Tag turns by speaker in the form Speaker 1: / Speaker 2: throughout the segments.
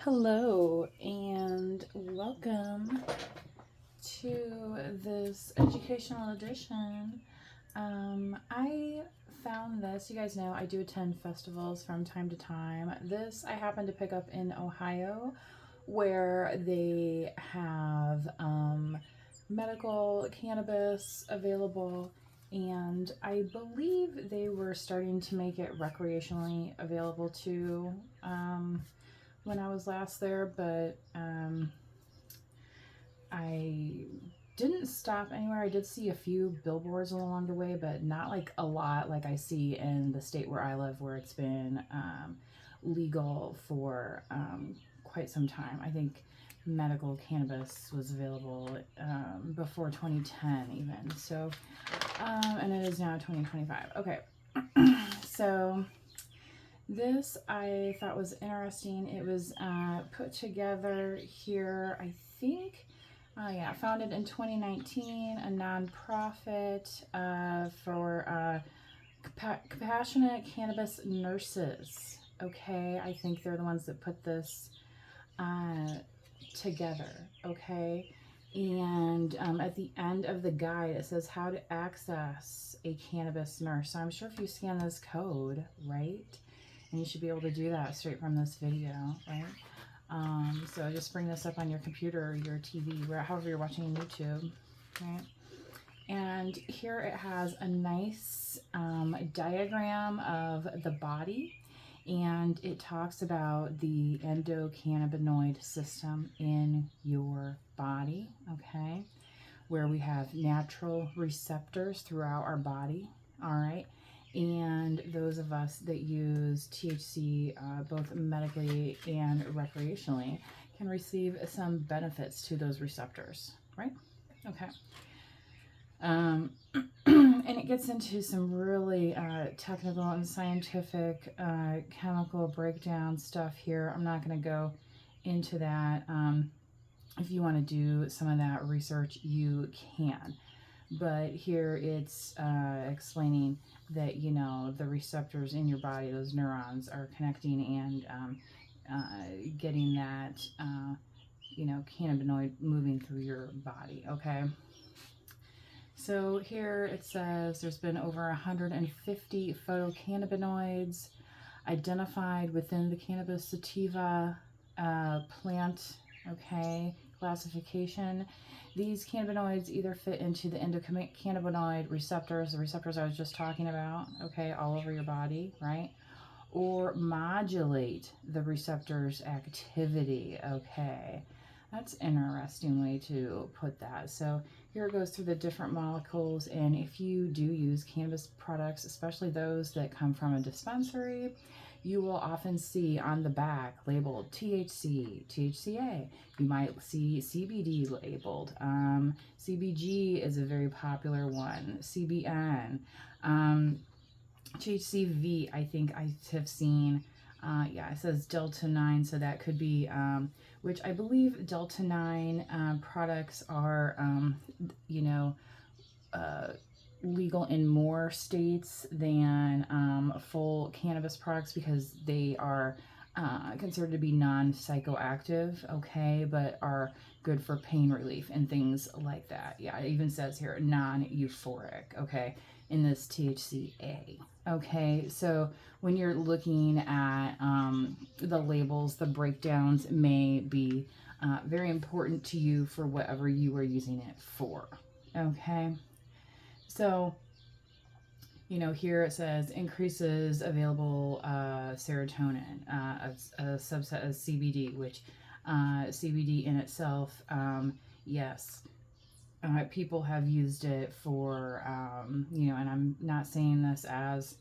Speaker 1: Hello and welcome to this educational edition. I found this, you guys know I do attend festivals from time to time. This I happened to pick up in Ohio where they have medical cannabis available, and I believe they were starting to make it recreationally available too. When I was last there, but I didn't stop anywhere. I did see a few billboards along the way, but not like a lot like I see in the state where I live, where it's been legal for quite some time. I think medical cannabis was available before 2010 even. So, and it is now 2025. Okay. So this I thought was interesting. It was put together here, I think, founded in 2019, a nonprofit for compassionate cannabis nurses. Okay, I think they're the ones that put this together. Okay, and at the end of the guide, it says how to access a cannabis nurse. So I'm sure if you scan this code, right? And you should be able to do that straight from this video, right? So just bring this up on your computer or your TV, however you're watching YouTube, right? And here it has a nice diagram of the body, and it talks about the endocannabinoid system in your body, okay? Where we have natural receptors throughout our body, all right? And those of us that use THC both medically and recreationally can receive some benefits to those receptors, right? Okay. And it gets into some really technical and scientific chemical breakdown stuff here. I'm not going to go into that. If you want to do some of that research, you can. But here it's explaining that, the receptors in your body, those neurons, are connecting and getting that, cannabinoid moving through your body, okay? So here it says there's been over 150 phytocannabinoids identified within the cannabis sativa plant, okay, classification. These cannabinoids either fit into the endocannabinoid receptors, the receptors I was just talking about, okay, all over your body, right? Or modulate the receptor's activity, okay? That's an interesting way to put that. So here it goes through the different molecules, and if you do use cannabis products, especially those that come from a dispensary, you will often see on the back labeled THC, THCA. You might see CBD labeled. CBG is a very popular one. CBN. THCV, I think I have seen. It says Delta 9, so that could be, which I believe Delta 9 products are, legal in more states than full cannabis products because they are considered to be non-psychoactive, okay, but are good for pain relief and things like that. Yeah, it even says here non-euphoric, okay, in this THCA. Okay, so when you're looking at the labels, the breakdowns may be very important to you for whatever you are using it for. Okay, so here it says increases available serotonin, a subset of CBD, which CBD in itself, yes, people have used it for, and I'm not saying this as,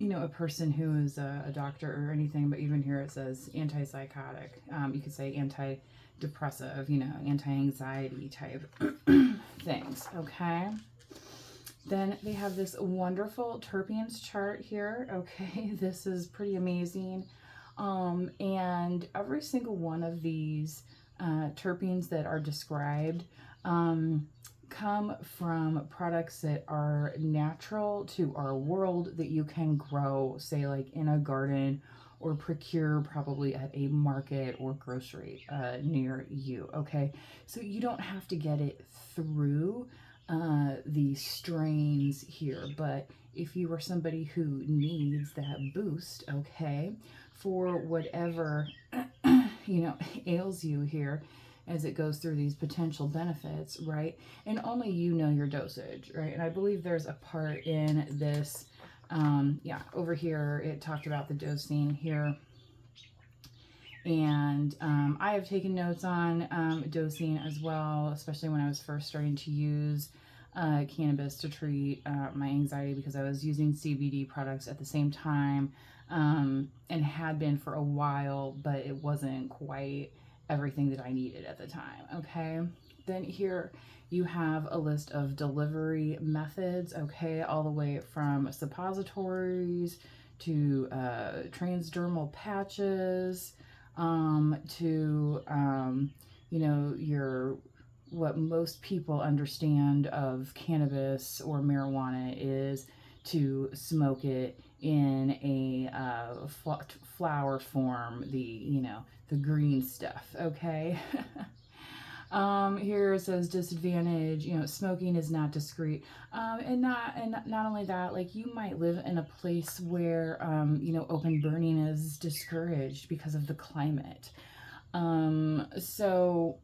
Speaker 1: a person who is a doctor or anything, but even here it says antipsychotic. You could say antidepressive, anti-anxiety type things, okay? Then they have this wonderful terpenes chart here. Okay, this is pretty amazing. And every single one of these terpenes that are described come from products that are natural to our world that you can grow, say like in a garden or procure probably at a market or grocery near you, okay? So you don't have to get it through the strains here, but if you are somebody who needs that boost, okay, for whatever, ails you here as it goes through these potential benefits, right? And only you know your dosage, right? And I believe there's a part in this, over here, it talked about the dosing here. And I have taken notes on dosing as well, especially when I was first starting to use cannabis to treat my anxiety, because I was using CBD products at the same time, and had been for a while, but it wasn't quite everything that I needed at the time, okay? Then here you have a list of delivery methods, okay, all the way from suppositories to transdermal patches, to your what most people understand of cannabis or marijuana is to smoke it in a flower form, the green stuff, okay? Here it says disadvantage, smoking is not discreet. And not only that, like you might live in a place where, open burning is discouraged because of the climate. So,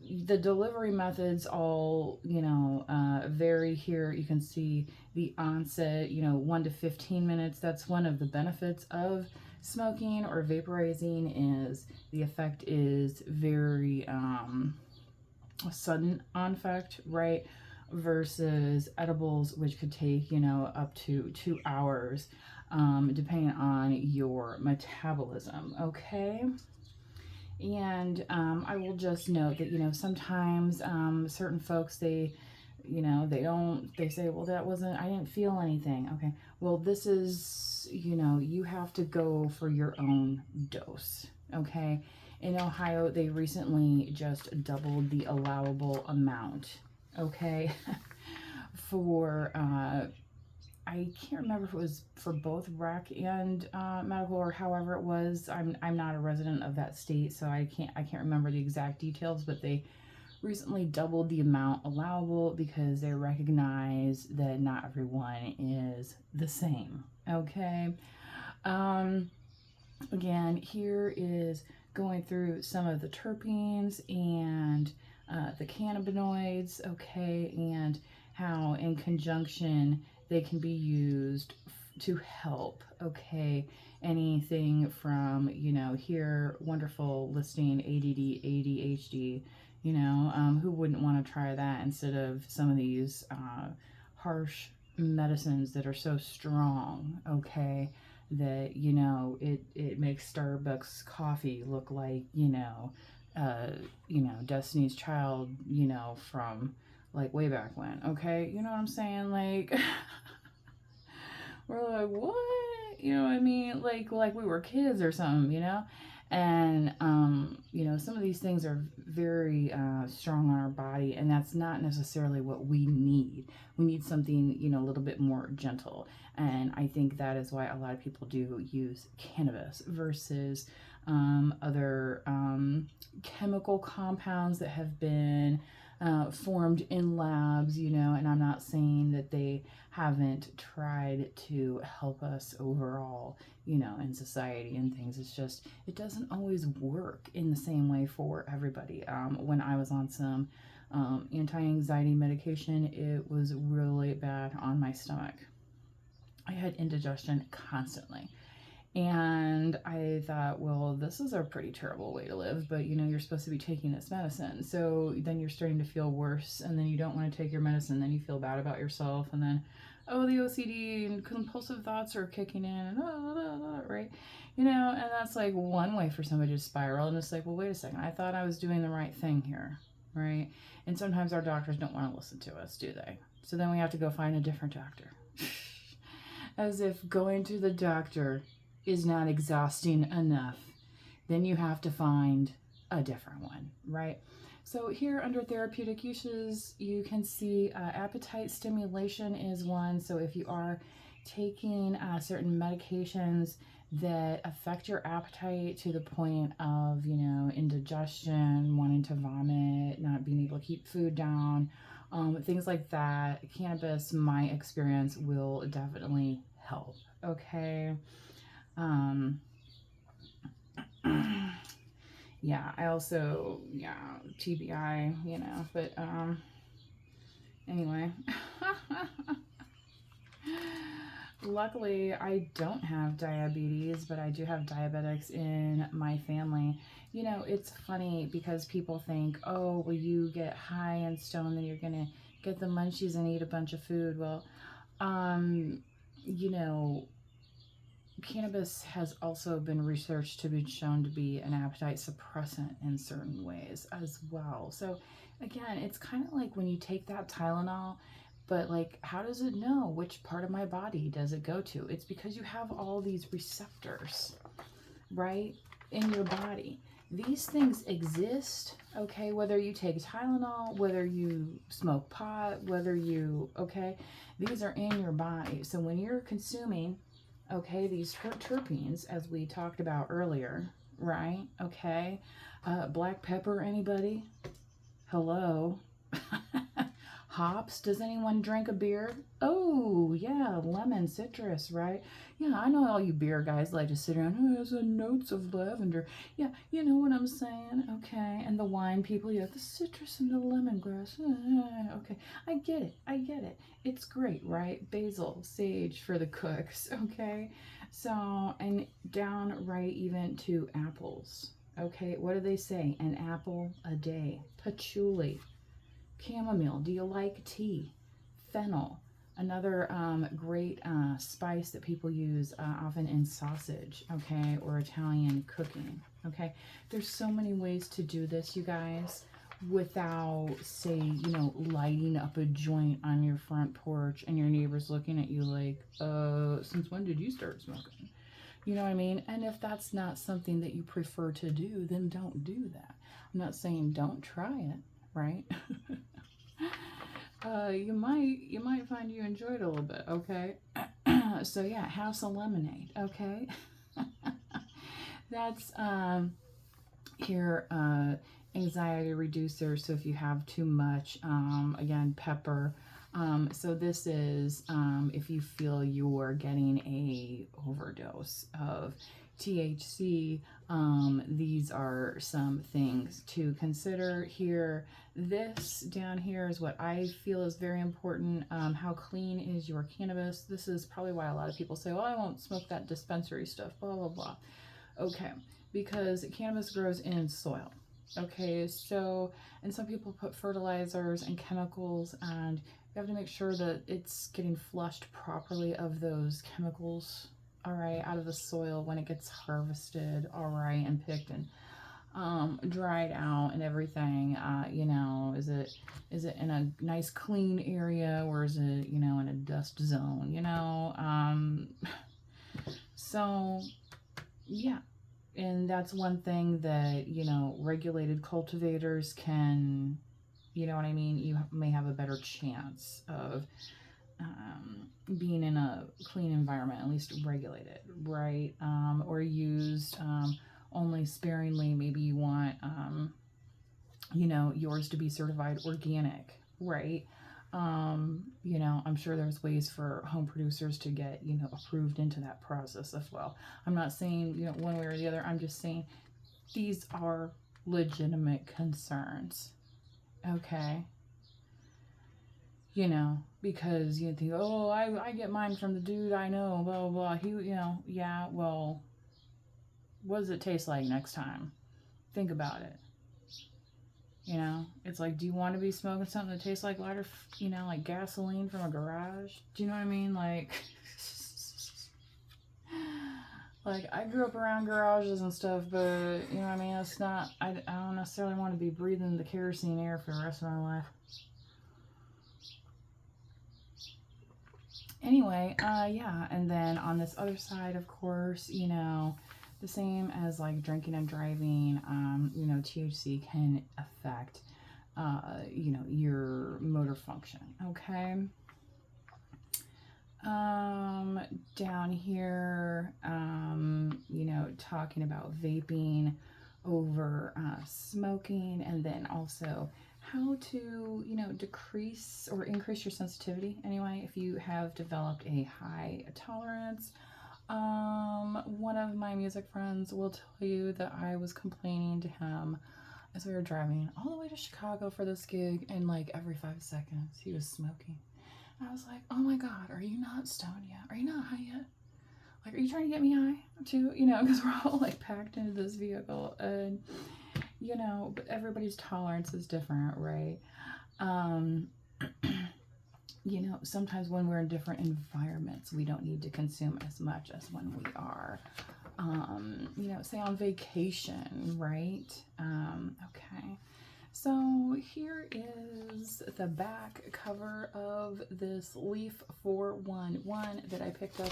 Speaker 1: the delivery methods all, vary here. You can see the onset, 1 to 15 minutes. That's one of the benefits of smoking or vaporizing, is the effect is very sudden on effect, right? Versus edibles, which could take, up to 2 hours, depending on your metabolism, okay? And I will just note that, sometimes certain folks, they say, well, I didn't feel anything. Okay. Well, this is, you have to go for your own dose. Okay. In Ohio, they recently just doubled the allowable amount. Okay. For, I can't remember if it was for both rec and medical, or however it was. I'm not a resident of that state, so I can't remember the exact details, but they recently doubled the amount allowable because they recognize that not everyone is the same. Okay. Again, here is going through some of the terpenes and the cannabinoids, okay, and how in conjunction they can be used to help, okay? Anything from, here, wonderful listing ADD, ADHD, who wouldn't want to try that instead of some of these harsh medicines that are so strong, okay? That, it makes Starbucks coffee look like, Destiny's Child, from like way back when, okay? You know what I'm saying? Like, we're like, what? You know what I mean? Like we were kids or something, And, some of these things are very strong on our body, and that's not necessarily what we need. We need something, a little bit more gentle. And I think that is why a lot of people do use cannabis versus other chemical compounds that have been formed in labs, and I'm not saying that they haven't tried to help us overall, in society and things. It's just, it doesn't always work in the same way for everybody. When I was on some anti-anxiety medication, it was really bad on my stomach. I had indigestion constantly. And I thought, well, this is a pretty terrible way to live, but you're supposed to be taking this medicine. So then you're starting to feel worse, and then you don't want to take your medicine, then you feel bad about yourself, and then, oh, the OCD and compulsive thoughts are kicking in, and right? And that's like one way for somebody to spiral, and it's like, well, wait a second, I thought I was doing the right thing here, right? And sometimes our doctors don't want to listen to us, do they? So then we have to go find a different doctor. As if going to the doctor is not exhausting enough, then you have to find a different one, right? So here under therapeutic uses, you can see appetite stimulation is one. So if you are taking certain medications that affect your appetite to the point of, indigestion, wanting to vomit, not being able to keep food down, things like that, cannabis, my experience, will definitely help. Okay. Um, yeah, I also, TBI, but anyway. Luckily, I don't have diabetes, but I do have diabetics in my family. It's funny because people think, oh, well, you get high and stoned, then you're going to get the munchies and eat a bunch of food. Well, um, you know, cannabis has also been researched to be shown to be an appetite suppressant in certain ways as well. So, again, it's kind of like when you take that Tylenol, but like, how does it know which part of my body does it go to? It's because you have all these receptors, right, in your body. These things exist, okay, whether you take Tylenol, whether you smoke pot, okay, these are in your body. So when you're consuming, okay, these terpenes, as we talked about earlier, right, okay, black pepper, anybody? Hello? Hops, does anyone drink a beer? Oh, yeah, lemon, citrus, right? Yeah, I know all you beer guys like to sit around, oh, it has notes of lavender. Yeah, you know what I'm saying, okay? And the wine people, yeah, the citrus and the lemongrass, okay. I get it. It's great, right? Basil, sage for the cooks, okay? So, and down right even to apples, okay? What do they say? An apple a day. Patchouli. Chamomile. Do you like tea? Fennel. Another great spice that people use often in sausage, okay, or Italian cooking, okay. There's so many ways to do this, you guys, without, say, lighting up a joint on your front porch and your neighbors looking at you like, since when did you start smoking? You know what I mean? And if that's not something that you prefer to do, then don't do that. I'm not saying don't try it, right? You might find you enjoy it a little bit, okay? So yeah, have some lemonade, okay? That's here anxiety reducer. So if you have too much, again, pepper. So this is if you feel you're getting a overdose of THC, these are some things to consider here. This down here is what I feel is very important. How clean is your cannabis? This is probably why a lot of people say, well, I won't smoke that dispensary stuff, blah, blah, blah. Okay, because cannabis grows in soil. Okay, so, and some people put fertilizers and chemicals, and you have to make sure that it's getting flushed properly of those chemicals, all right, out of the soil when it gets harvested, all right, and picked and dried out and everything. Is it in a nice clean area, or is it, in a dust zone, so yeah. And that's one thing that, regulated cultivators can, you know what I mean? You may have a better chance of being in a clean environment, at least regulated, right? Or used only sparingly. Maybe you want, yours to be certified organic, right? I'm sure there's ways for home producers to get, approved into that process as well. I'm not saying, one way or the other. I'm just saying these are legitimate concerns. Okay. Because you think, oh, I get mine from the dude I know, blah, blah, blah. He, yeah, well, what does it taste like next time? Think about it. It's like, do you want to be smoking something that tastes like lighter, like gasoline from a garage? Do you know what I mean? Like, like I grew up around garages and stuff, but you know what I mean? It's not, I don't necessarily want to be breathing the kerosene air for the rest of my life. Anyway, yeah, and then on this other side, of course, the same as like drinking and driving, THC can affect, your motor function, okay? Down here, you know, talking about vaping over smoking, and then also how to, you know, decrease or increase your sensitivity anyway if you have developed a high tolerance. One of my music friends will tell you that I was complaining to him as we were driving all the way to Chicago for this gig, and like every 5 seconds he was smoking. I was like, oh my God, are you not stoned yet? Are you not high yet? Like, are you trying to get me high too? You know, because we're all like packed into this vehicle, and you know, but everybody's tolerance is different, right? Um, you know, sometimes when we're in different environments, we don't need to consume as much as when we are, you know, say on vacation, right? Okay. So here is the back cover of this Leaf 411 that I picked up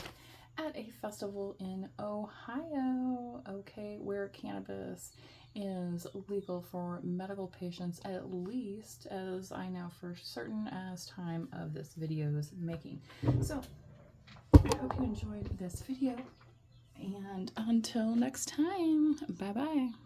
Speaker 1: at a festival in Ohio, okay, where cannabis is legal for medical patients, at least as I know for certain as time of this video's making. So I hope you enjoyed this video, and until next time, bye bye.